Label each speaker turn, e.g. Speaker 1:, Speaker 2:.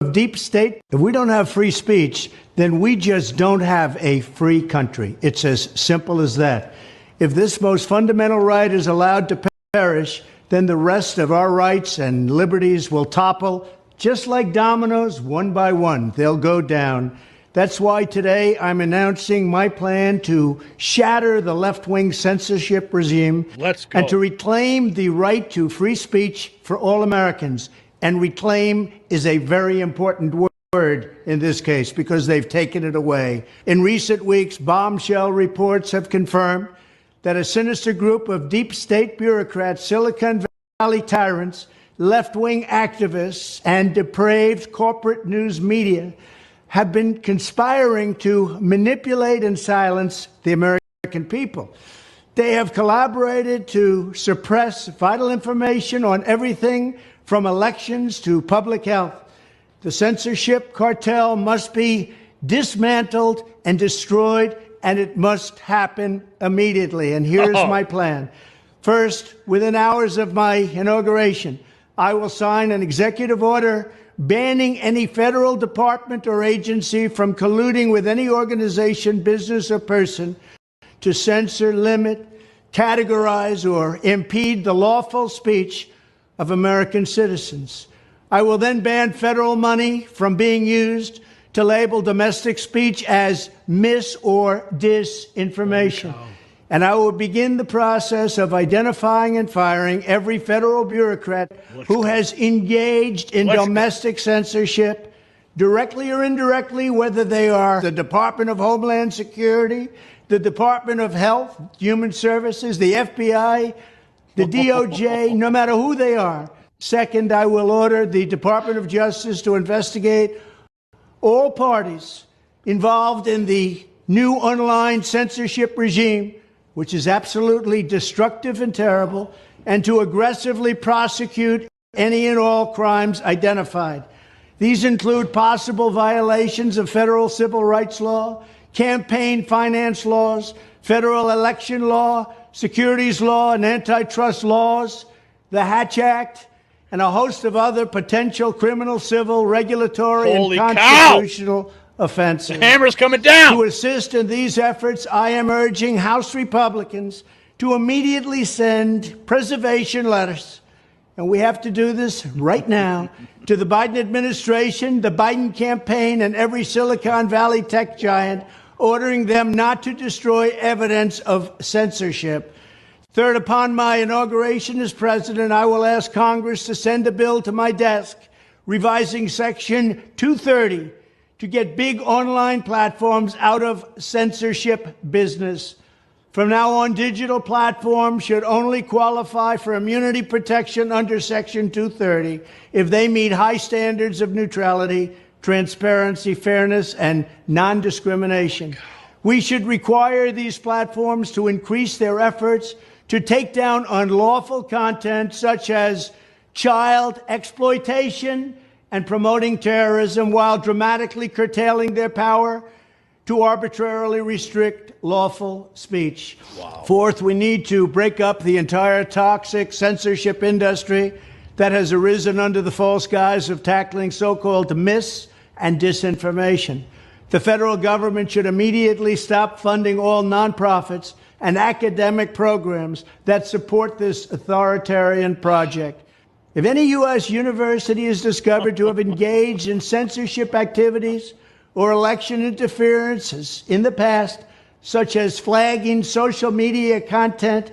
Speaker 1: of deep state. If we don't have free speech, then we just don't have a free country. It's as simple as that. If this most fundamental right is allowed to perish, then the rest of our rights and liberties will topple, just like dominoes, one by one. They'll go down. That's why today I'm announcing my plan to shatter the left-wing censorship regime and to reclaim the right to free speech for all Americans. And reclaim is a very important word in this case because they've taken it away. In recent weeks, bombshell reports have confirmed that a sinister group of deep state bureaucrats, Silicon Valley tyrants, left-wing activists, and depraved corporate news media have been conspiring to manipulate and silence the American people. They have collaborated to suppress vital information on everything from elections to public health. The censorship cartel must be dismantled and destroyed, and it must happen immediately. And here's my plan. First, within hours of my inauguration, I will sign an executive order banning any federal department or agency from colluding with any organization, business, or person to censor, limit, categorize, or impede the lawful speech of American citizens. I will then ban federal money from being used to label domestic speech as mis- or disinformation. And I will begin the process of identifying and firing every federal bureaucrat who has engaged in domestic censorship, directly or indirectly, whether they are the Department of Homeland Security, the Department of Health, Human Services, the FBI, the DOJ, no matter who they are. Second, I will order the Department of Justice to investigate all parties involved in the new online censorship regime, which is absolutely destructive and terrible, and to aggressively prosecute any and all crimes identified. These include possible violations of federal civil rights law, campaign finance laws, federal election law, securities law, and antitrust laws, the Hatch Act, and a host of other potential criminal, civil, regulatory, and constitutional offenses.
Speaker 2: The hammer's coming down.
Speaker 1: To assist in these efforts, I am urging House Republicans to immediately send preservation letters, and we have to do this right now, to the Biden administration, the Biden campaign, and every Silicon Valley tech giant, ordering them not to destroy evidence of censorship. Third, upon my inauguration as president, I will ask Congress to send a bill to my desk revising Section 230 to get big online platforms out of censorship business. From now on, digital platforms should only qualify for immunity protection under Section 230 if they meet high standards of neutrality, transparency, fairness, and non-discrimination. We should require these platforms to increase their efforts to take down unlawful content such as child exploitation and promoting terrorism, while dramatically curtailing their power to arbitrarily restrict lawful speech. Wow. Fourth, we need to break up the entire toxic censorship industry that has arisen under the false guise of tackling so-called mis- and disinformation. The federal government should immediately stop funding all nonprofits and academic programs that support this authoritarian project. If any U.S. university is discovered to have engaged in censorship activities or election interferences in the past, such as flagging social media content